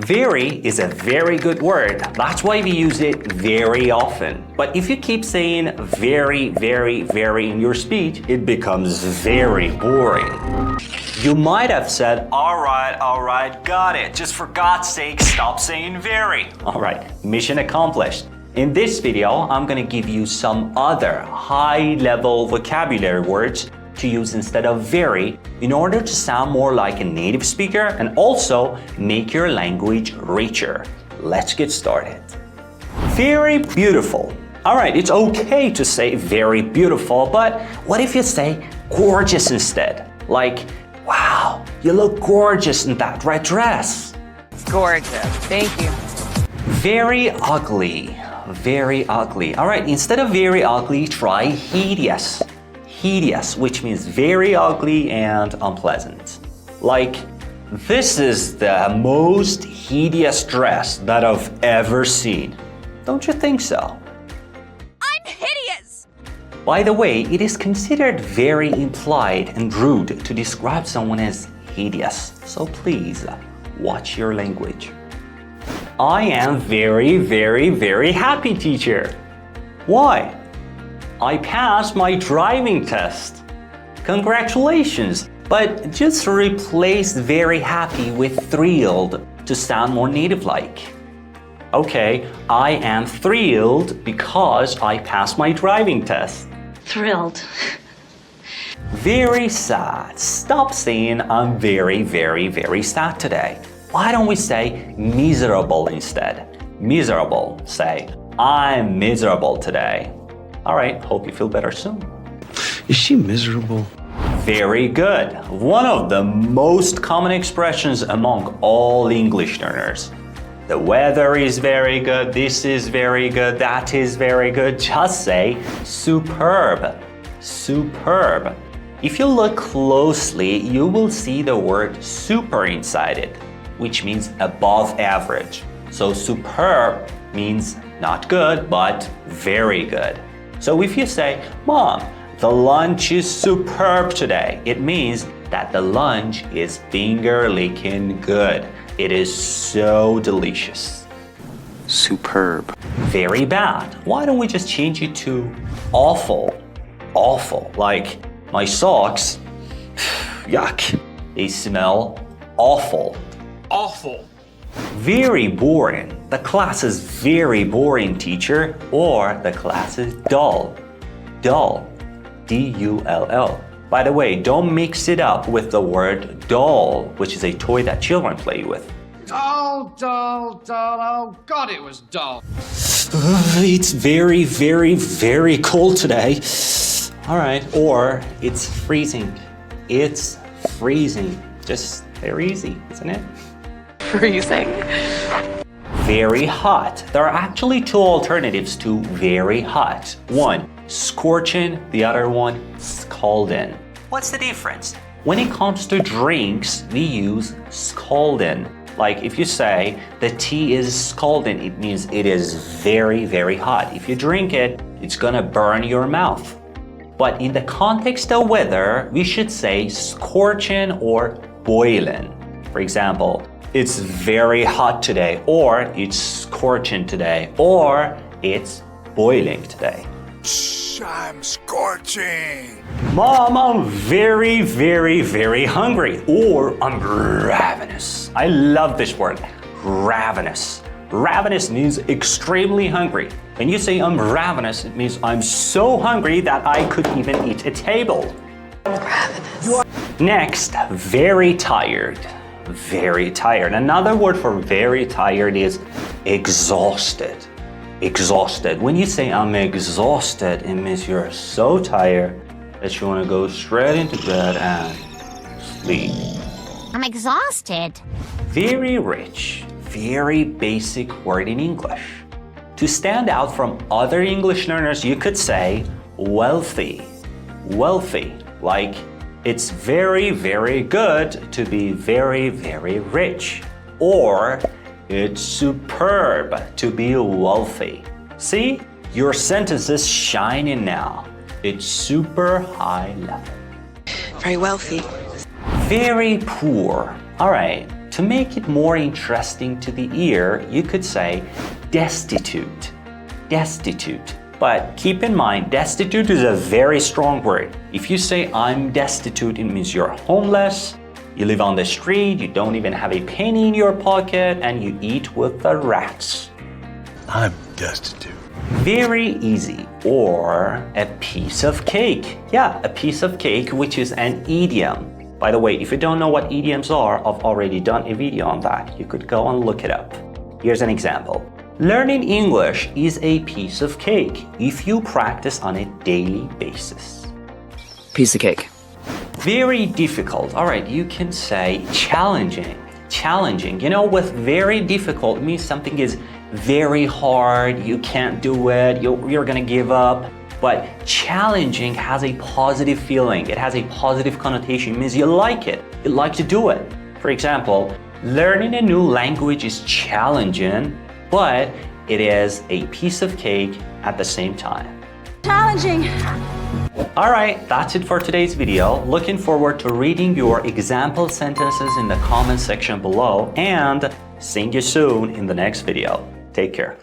Very is a very good word. That's why we use it very often. But if you keep saying very, very, very in your speech, it becomes very boring. You might have said, all right, got it. Just for God's sake, stop saying very. All right, mission accomplished. In this video, I'm gonna give you some other high-level vocabulary words to use instead of very in order to sound more like a native speaker and also make your language richer. Let's get started. Very beautiful. All right, it's okay to say very beautiful, but what if you say gorgeous instead? Like, wow, you look gorgeous in that red dress. It's gorgeous, thank you. Very ugly, very ugly. All right, instead of very ugly, try hideous. Hideous, which means very ugly and unpleasant. Like, this is the most hideous dress that I've ever seen. Don't you think so? I'm hideous! By the way, it is considered very implied and rude to describe someone as hideous. So please, watch your language. I am very, very, very happy, teacher. Why? I passed my driving test. Congratulations, but just replace very happy with thrilled to sound more native-like. Okay, I am thrilled because I passed my driving test. Thrilled. Very sad. Stop saying I'm very, very, very sad today. Why don't we say miserable instead? Miserable. Say, I'm miserable today. All right, hope you feel better soon. Is she miserable? Very good. One of the most common expressions among all English learners. The weather is very good, this is very good, that is very good. Just say superb. Superb. If you look closely, you will see the word super inside it, which means above average. So superb means not good, but very good. So if you say, Mom, the lunch is superb today, it means that the lunch is finger-licking good. It is so delicious. Superb. Very bad. Why don't we just change it to awful? Awful. Like, my socks, yuck, they smell awful. Awful. Very boring. The class is very boring, teacher. Or the class is dull. Dull. D-U-L-L. By the way, don't mix it up with the word doll, which is a toy that children play with. Dull. Oh, God, it was dull. It's very, very, very cold today. All right. Or it's freezing. It's freezing. Just very easy, isn't it? Freezing. Very hot. There are actually two alternatives to very hot. One, scorching, the other one, scalding. What's the difference? When it comes to drinks, we use scalding. Like if you say the tea is scalding, it means it is very, very hot. If you drink it, it's gonna burn your mouth. But in the context of weather, we should say scorching or boiling. For example, it's very hot today, or it's scorching today, or it's boiling today. I'm scorching. Mom, I'm very, very, very hungry, or I'm ravenous. I love this word, ravenous. Ravenous means extremely hungry. When you say I'm ravenous, it means I'm so hungry that I could even eat a table. Ravenous. Next, very tired. Very tired. Another word for very tired is exhausted. Exhausted. When you say I'm exhausted, it means you're so tired that you want to go straight into bed and sleep. I'm exhausted. Very rich. Very basic word in English. To stand out from other English learners, you could say wealthy. Wealthy. Like, it's very, very good to be very, very rich. Or, it's superb to be wealthy. See? Your sentence is shining now. It's super high level. Very wealthy. Very poor. All right. To make it more interesting to the ear, you could say destitute. Destitute. But keep in mind, destitute is a very strong word. If you say I'm destitute, it means you're homeless, you live on the street, you don't even have a penny in your pocket, and you eat with the rats. I'm destitute. Very easy. Or a piece of cake. Yeah, a piece of cake, which is an idiom. By the way, if you don't know what idioms are, I've already done a video on that. You could go and look it up. Here's an example. Learning English is a piece of cake if you practice on a daily basis. Piece of cake. Very difficult. All right, you can say challenging. Challenging. You know, with very difficult, it means something is very hard, you can't do it, you're gonna give up. But challenging has a positive feeling. It has a positive connotation. It means you like it. You like to do it. For example, learning a new language is challenging, but it is a piece of cake at the same time. Challenging. All right, that's it for today's video. Looking forward to reading your example sentences in the comment section below and seeing you soon in the next video. Take care.